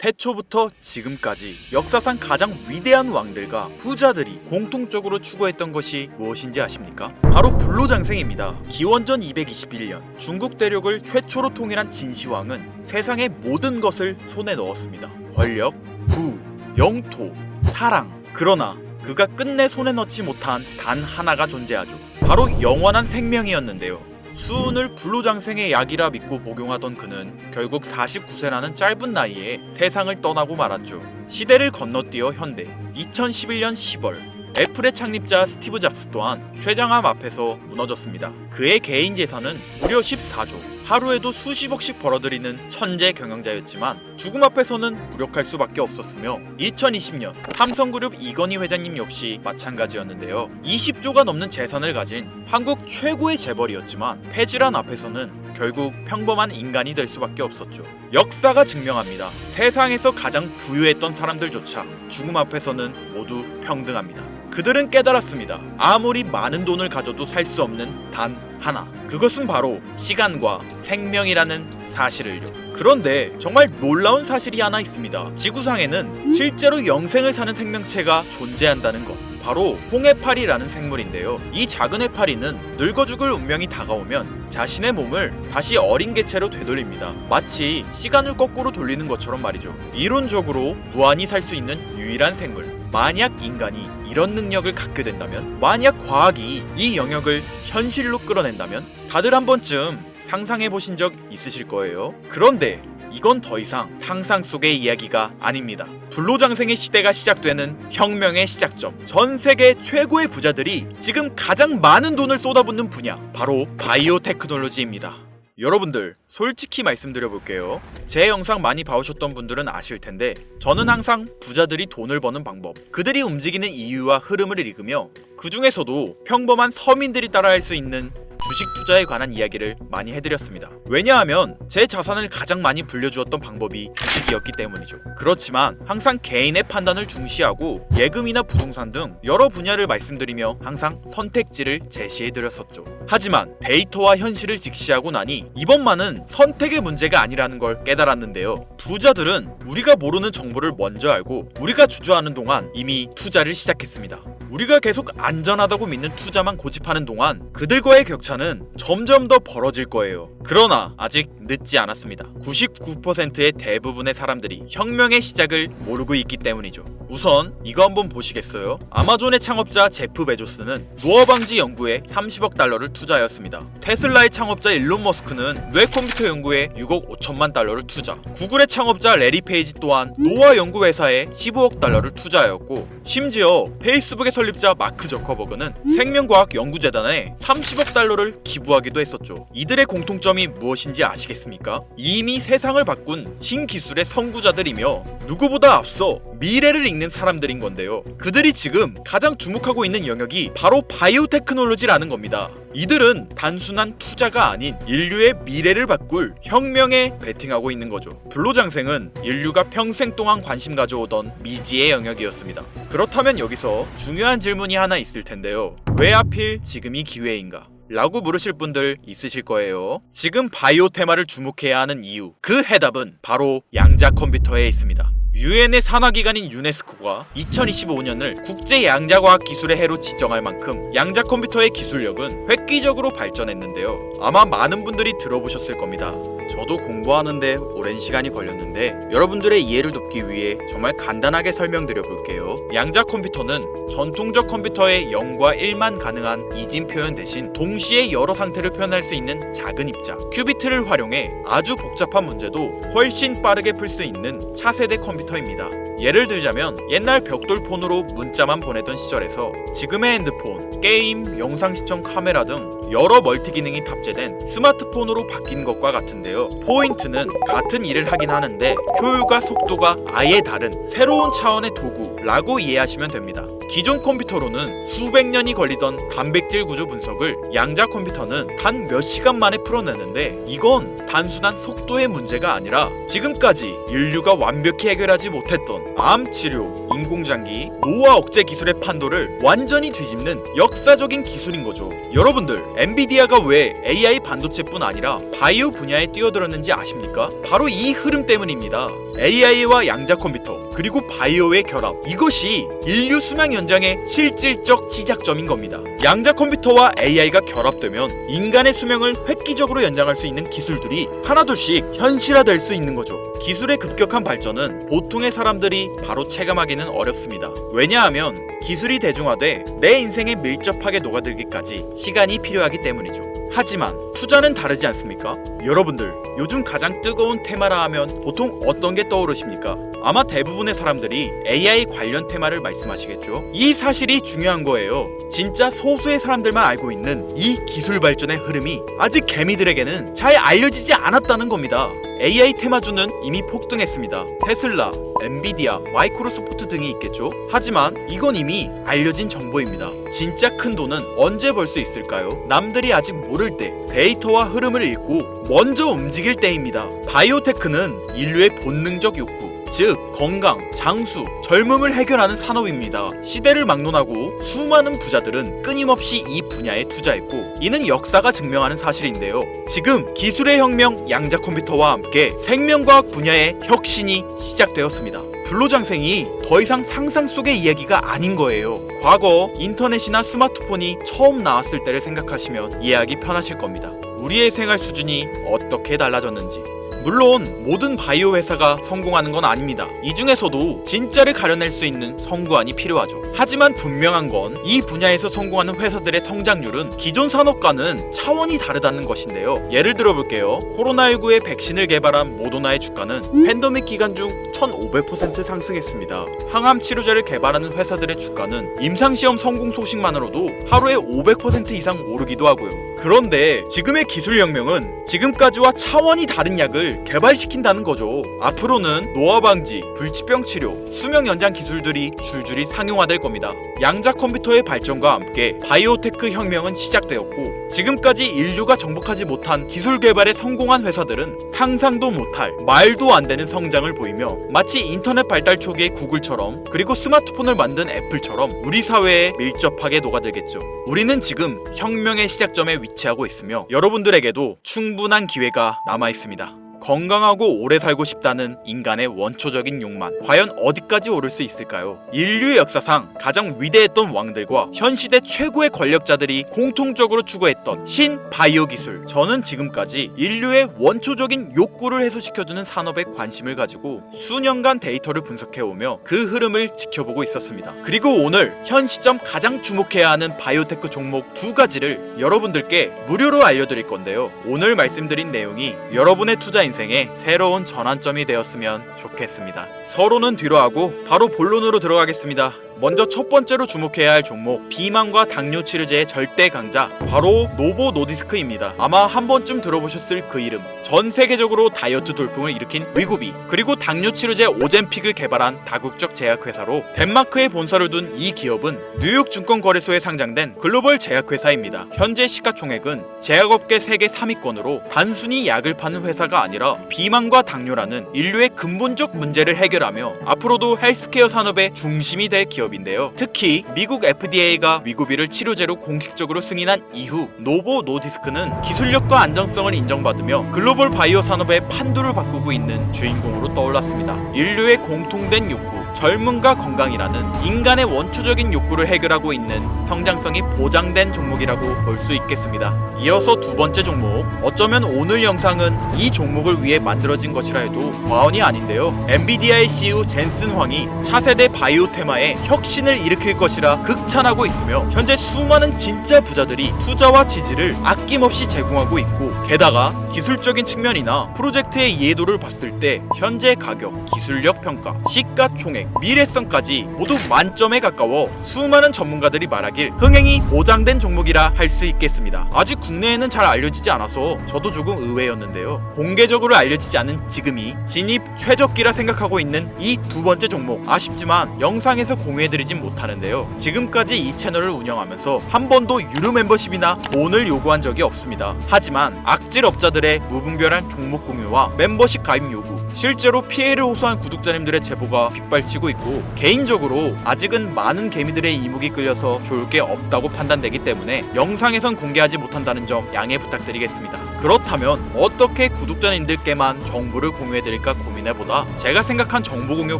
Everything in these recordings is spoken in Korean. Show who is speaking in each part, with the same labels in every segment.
Speaker 1: 태초부터 지금까지 역사상 가장 위대한 왕들과 부자들이 공통적으로 추구했던 것이 무엇인지 아십니까? 바로 불로장생입니다. 기원전 221년 중국 대륙을 최초로 통일한 진시황은 세상의 모든 것을 손에 넣었습니다. 권력, 부, 영토, 사랑. 그러나 그가 끝내 손에 넣지 못한 단 하나가 존재하죠. 바로 영원한 생명이었는데요. 수운을 불로장생의 약이라 믿고 복용하던 그는 결국 49세라는 짧은 나이에 세상을 떠나고 말았죠. 시대를 건너뛰어 현대 2011년 10월 애플의 창립자 스티브 잡스 또한 쇠장암 앞에서 무너졌습니다. 그의 개인 재산은 무려 14조, 하루에도 수십억씩 벌어들이는 천재 경영자였지만 죽음 앞에서는 무력할 수밖에 없었으며 2020년 삼성그룹 이건희 회장님 역시 마찬가지였는데요. 20조가 넘는 재산을 가진 한국 최고의 재벌이었지만 폐질환 앞에서는 결국 평범한 인간이 될 수밖에 없었죠. 역사가 증명합니다. 세상에서 가장 부유했던 사람들조차 죽음 앞에서는 모두 평등합니다. 그들은 깨달았습니다. 아무리 많은 돈을 가져도 살 수 없는 단 하나. 그것은 바로 시간과 생명이라는 사실을요. 그런데 정말 놀라운 사실이 하나 있습니다. 지구상에는 실제로 영생을 사는 생명체가 존재한다는 것. 바로 홍해파리라는 생물인데요. 이 작은 해파리는 늙어 죽을 운명이 다가오면 자신의 몸을 다시 어린 개체로 되돌립니다. 마치 시간을 거꾸로 돌리는 것처럼 말이죠. 이론적으로 무한히 살 수 있는 유일한 생물. 만약 인간이 이런 능력을 갖게 된다면, 만약 과학이 이 영역을 현실로 끌어낸다면 다들 한 번쯤 상상해 보신 적 있으실 거예요. 그런데 이건 더 이상 상상 속의 이야기가 아닙니다. 불로장생의 시대가 시작되는 혁명의 시작점. 전 세계 최고의 부자들이 지금 가장 많은 돈을 쏟아붓는 분야, 바로 바이오 테크놀로지입니다. 여러분들, 솔직히 말씀드려볼게요. 제 영상 많이 봐오셨던 분들은 아실 텐데 저는 항상 부자들이 돈을 버는 방법, 그들이 움직이는 이유와 흐름을 읽으며 그 중에서도 평범한 서민들이 따라할 수 있는 주식 투자에 관한 이야기를 많이 해드렸습니다. 왜냐하면 제 자산을 가장 많이 불려주었던 방법이 주식이었기 때문이죠. 그렇지만 항상 개인의 판단을 중시하고 예금이나 부동산 등 여러 분야를 말씀드리며 항상 선택지를 제시해드렸었죠. 하지만 데이터와 현실을 직시하고 나니 이번만은 선택의 문제가 아니라는 걸 깨달았는데요. 부자들은 우리가 모르는 정보를 먼저 알고 우리가 주저하는 동안 이미 투자를 시작했습니다. 우리가 계속 안전하다고 믿는 투자만 고집하는 동안 그들과의 격차는 점점 더 벌어질 거예요. 그러나 아직 늦지 않았습니다. 99%의 대부분의 사람들이 혁명의 시작을 모르고 있기 때문이죠. 우선 이거 한번 보시겠어요? 아마존의 창업자 제프 베조스는 노화 방지 연구에 30억 달러를 투자하였습니다. 테슬라의 창업자 일론 머스크는 뇌 컴퓨터 연구에 6억 5천만 달러를 투자. 구글의 창업자 레리 페이지 또한 노화 연구 회사에 15억 달러를 투자하였고, 심지어 페이스북의 설립자 마크 저커버그는 생명과학 연구재단에 30억 달러를 기부하기도 했었죠. 이들의 공통점이 무엇인지 아시겠습니까? 이미 세상을 바꾼 신기술의 선구자들이며 누구보다 앞서 미래를 읽는 사람들인 건데요. 그들이 지금 가장 주목하고 있는 영역이 바로 바이오 테크놀로지라는 겁니다. 이들은 단순한 투자가 아닌 인류의 미래를 바꿀 혁명에 베팅하고 있는 거죠. 불로장생은 인류가 평생 동안 관심 가져오던 미지의 영역이었습니다. 그렇다면 여기서 중요한 질문이 하나 있을 텐데요. 왜 하필 지금이 기회인가? 라고 물으실 분들 있으실 거예요. 지금 바이오 테마를 주목해야 하는 이유, 그 해답은 바로 양자 컴퓨터에 있습니다. 유엔의 산하기관인 유네스코가 2025년을 국제 양자과학 기술의 해로 지정할 만큼 양자 컴퓨터의 기술력은 획기적으로 발전했는데요. 아마 많은 분들이 들어보셨을 겁니다. 저도 공부하는데 오랜 시간이 걸렸는데 여러분들의 이해를 돕기 위해 정말 간단하게 설명드려 볼게요. 양자 컴퓨터는 전통적 컴퓨터의 0과 1만 가능한 이진 표현 대신 동시에 여러 상태를 표현할 수 있는 작은 입자 큐비트를 활용해 아주 복잡한 문제도 훨씬 빠르게 풀 수 있는 차세대 컴퓨터입니다. 예를 들자면 옛날 벽돌폰으로 문자만 보내던 시절에서 지금의 핸드폰, 게임, 영상 시청 카메라 등 여러 멀티 기능이 탑재된 스마트폰으로 바뀐 것과 같은데요. 포인트는 같은 일을 하긴 하는데 효율과 속도가 아예 다른 새로운 차원의 도구라고 이해하시면 됩니다. 기존 컴퓨터로는 수백 년이 걸리던 단백질 구조 분석을 양자 컴퓨터는 단 몇 시간 만에 풀어내는데, 이건 단순한 속도의 문제가 아니라 지금까지 인류가 완벽히 해결하지 못했던 암 치료, 인공장기, 노화 억제 기술의 판도를 완전히 뒤집는 역사적인 기술인 거죠. 여러분들, 엔비디아가 왜 AI 반도체뿐 아니라 바이오 분야에 뛰어들었는지 아십니까? 바로 이 흐름 때문입니다. AI와 양자 컴퓨터 그리고 바이오의 결합, 이것이 인류 수명 연장의 실질적 시작점인 겁니다. 양자 컴퓨터와 AI가 결합되면 인간의 수명을 획기적으로 연장할 수 있는 기술들이 하나둘씩 현실화될 수 있는 거죠. 기술의 급격한 발전은 보통의 사람들이 바로 체감하기는 어렵습니다. 왜냐하면 기술이 대중화돼 내 인생에 밀접하게 녹아들기까지 시간이 필요하기 때문이죠. 하지만 투자는 다르지 않습니까? 여러분들, 요즘 가장 뜨거운 테마라 하면 보통 어떤 게 떠오르십니까? 아마 대부분의 사람들이 AI 관련 테마를 말씀하시겠죠? 이 사실이 중요한 거예요. 진짜 소수의 사람들만 알고 있는 이 기술 발전의 흐름이 아직 개미들에게는 잘 알려지지 않았다는 겁니다. AI 테마주는 이미 폭등했습니다. 테슬라, 엔비디아, 마이크로소프트 등이 있겠죠? 하지만 이건 이미 알려진 정보입니다. 진짜 큰 돈은 언제 벌 수 있을까요? 남들이 아직 모를 때 데이터와 흐름을 읽고 먼저 움직일 때입니다. 바이오테크는 인류의 본능적 욕구, 즉 건강, 장수, 젊음을 해결하는 산업입니다. 시대를 막론하고 수많은 부자들은 끊임없이 이 분야에 투자했고, 이는 역사가 증명하는 사실인데요. 지금 기술의 혁명 양자 컴퓨터와 함께 생명과학 분야의 혁신이 시작되었습니다. 불로장생이 더 이상 상상 속의 이야기가 아닌 거예요. 과거 인터넷이나 스마트폰이 처음 나왔을 때를 생각하시면 이해하기 편하실 겁니다. 우리의 생활 수준이 어떻게 달라졌는지. 물론 모든 바이오 회사가 성공하는 건 아닙니다. 이 중에서도 진짜를 가려낼 수 있는 성구안이 필요하죠. 하지만 분명한 건 이 분야에서 성공하는 회사들의 성장률은 기존 산업과는 차원이 다르다는 것인데요. 예를 들어볼게요. 코로나19의 백신을 개발한 모더나의 주가는 팬데믹 기간 중 1500% 상승했습니다. 항암 치료제를 개발하는 회사들의 주가는 임상시험 성공 소식만으로도 하루에 500% 이상 오르기도 하고요. 그런데 지금의 기술혁명은 지금까지와 차원이 다른 약을 개발시킨다는 거죠. 앞으로는 노화 방지, 불치병 치료, 수명 연장 기술들이 줄줄이 상용화될 겁니다. 양자 컴퓨터의 발전과 함께 바이오테크 혁명은 시작되었고, 지금까지 인류가 정복하지 못한 기술 개발에 성공한 회사들은 상상도 못할, 말도 안 되는 성장을 보이며 마치 인터넷 발달 초기의 구글처럼, 그리고 스마트폰을 만든 애플처럼 우리 사회에 밀접하게 녹아들겠죠. 우리는 지금 혁명의 시작점에 위치하고 있으며 여러분들에게도 충분한 기회가 남아 있습니다. 건강하고 오래 살고 싶다는 인간의 원초적인 욕망, 과연 어디까지 오를 수 있을까요? 인류의 역사상 가장 위대했던 왕들과 현 시대 최고의 권력자들이 공통적으로 추구했던 신바이오 기술. 저는 지금까지 인류의 원초적인 욕구를 해소시켜주는 산업에 관심을 가지고 수년간 데이터를 분석해오며 그 흐름을 지켜보고 있었습니다. 그리고 오늘 현 시점 가장 주목해야 하는 바이오테크 종목 두 가지를 여러분들께 무료로 알려드릴 건데요. 오늘 말씀드린 내용이 여러분의 투자 인생의 새로운 전환점이 되었으면 좋겠습니다. 서로는 뒤로 하고 바로 본론으로 들어가겠습니다. 먼저 첫 번째로 주목해야 할 종목, 비만과 당뇨 치료제의 절대 강자, 바로 노보 노디스크입니다. 아마 한 번쯤 들어보셨을 그 이름. 전 세계적으로 다이어트 돌풍을 일으킨 위고비, 그리고 당뇨 치료제 오젬픽을 개발한 다국적 제약회사로 덴마크에 본사를 둔 이 기업은 뉴욕 증권거래소에 상장된 글로벌 제약회사입니다. 현재 시가총액은 제약업계 세계 3위권으로 단순히 약을 파는 회사가 아니라 비만과 당뇨라는 인류의 근본적 문제를 해결하며 앞으로도 헬스케어 산업의 중심이 될 기업인데요. 특히 미국 FDA가 위고비를 치료제로 공식적으로 승인한 이후 노보 노디스크는 기술력과 안정성을 인정받으며 글로벌 바이오 산업의 판도를 바꾸고 있는 주인공으로 떠올랐습니다. 인류의 공통된 욕구, 젊음과 건강이라는 인간의 원초적인 욕구를 해결하고 있는 성장성이 보장된 종목이라고 볼 수 있겠습니다. 이어서 두 번째 종목, 어쩌면 오늘 영상은 이 종목을 위해 만들어진 것이라 해도 과언이 아닌데요. 엔비디아의 CEO 젠슨 황이 차세대 바이오 테마에 혁신을 일으킬 것이라 극찬하고 있으며 현재 수많은 진짜 부자들이 투자와 지지를 아낌없이 제공하고 있고, 게다가 기술적인 측면이나 프로젝트의 이해도를 봤을 때 현재 가격, 기술력 평가, 시가총액, 미래성까지 모두 만점에 가까워 수많은 전문가들이 말하길 흥행이 보장된 종목이라 할 수 있겠습니다. 아직 국내에는 잘 알려지지 않아서 저도 조금 의외였는데요. 공개적으로 알려지지 않은 지금이 진입 최적기라 생각하고 있는 이 두 번째 종목, 아쉽지만 영상에서 공유해드리진 못하는데요. 지금까지 이 채널을 운영하면서 한 번도 유료 멤버십이나 돈을 요구한 적이 없습니다. 하지만 악질 업자들의 무분별한 종목 공유와 멤버십 가입 요구, 실제로 피해를 호소한 구독자님들의 제보가 빗발치고 있고, 개인적으로 아직은 많은 개미들의 이목이 끌려서 좋을 게 없다고 판단되기 때문에 영상에선 공개하지 못한다는 점 양해 부탁드리겠습니다. 그렇다면 어떻게 구독자님들께만 정보를 공유해드릴까 고민해보다 제가 생각한 정보 공유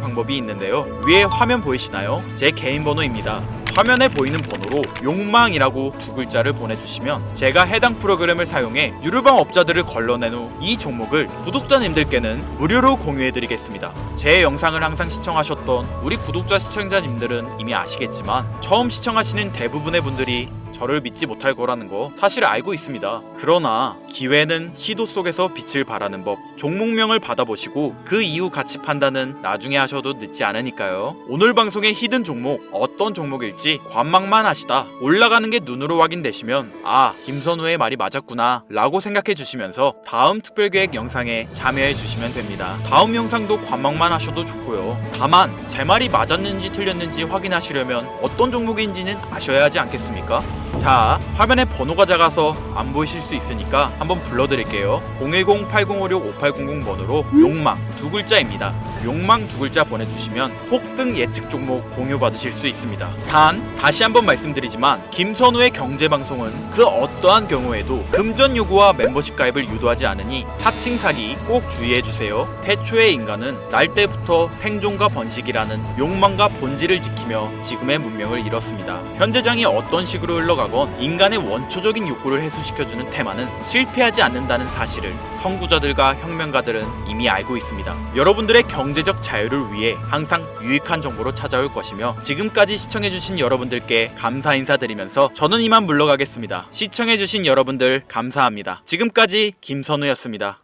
Speaker 1: 방법이 있는데요. 위에 화면 보이시나요? 제 개인 번호입니다. 화면에 보이는 번호로 욕망이라고 두 글자를 보내주시면 제가 해당 프로그램을 사용해 유료방 업자들을 걸러낸 후 이 종목을 구독자님들께는 무료로 공유해드리겠습니다. 제 영상을 항상 시청하셨던 우리 구독자 시청자님들은 이미 아시겠지만 처음 시청하시는 대부분의 분들이 저를 믿지 못할 거라는 거 사실 알고 있습니다. 그러나 기회는 시도 속에서 빛을 발하는 법, 종목명을 받아보시고 그 이후 가치 판단은 나중에 하셔도 늦지 않으니까요. 오늘 방송의 히든 종목 어떤 종목일지 관망만 하시다 올라가는 게 눈으로 확인되시면 아, 김선우의 말이 맞았구나 라고 생각해 주시면서 다음 특별계획 영상에 참여해 주시면 됩니다. 다음 영상도 관망만 하셔도 좋고요. 다만 제 말이 맞았는지 틀렸는지 확인하시려면 어떤 종목인지는 아셔야 하지 않겠습니까? 자, 화면에 번호가 작아서 안 보이실 수 있으니까 한번 불러드릴게요. 010-8056-5800 번호로 욕망 두 글자입니다. 욕망 두 글자 보내주시면 폭등 예측 종목 공유 받으실 수 있습니다. 단 다시 한번 말씀드리지만 김선우의 경제방송은 그 어떠한 경우에도 금전 요구와 멤버십 가입을 유도하지 않으니 사칭 사기 꼭 주의해주세요. 태초의 인간은 날 때부터 생존과 번식이라는 욕망과 본질을 지키며 지금의 문명을 이뤘습니다. 현재장이 어떤 식으로 흘러가건 인간의 원초적인 욕구를 해소시켜주는 테마는 실패하지 않는다는 사실을 선구자들과 혁명가들은 이미 알고 있습니다. 여러분들의 경제적 자유를 위해 항상 유익한 정보로 찾아올 것이며, 지금까지 시청해주신 여러분들께 감사 인사드리면서 저는 이만 물러가겠습니다. 시청해주신 여러분들 감사합니다. 지금까지 김선우였습니다.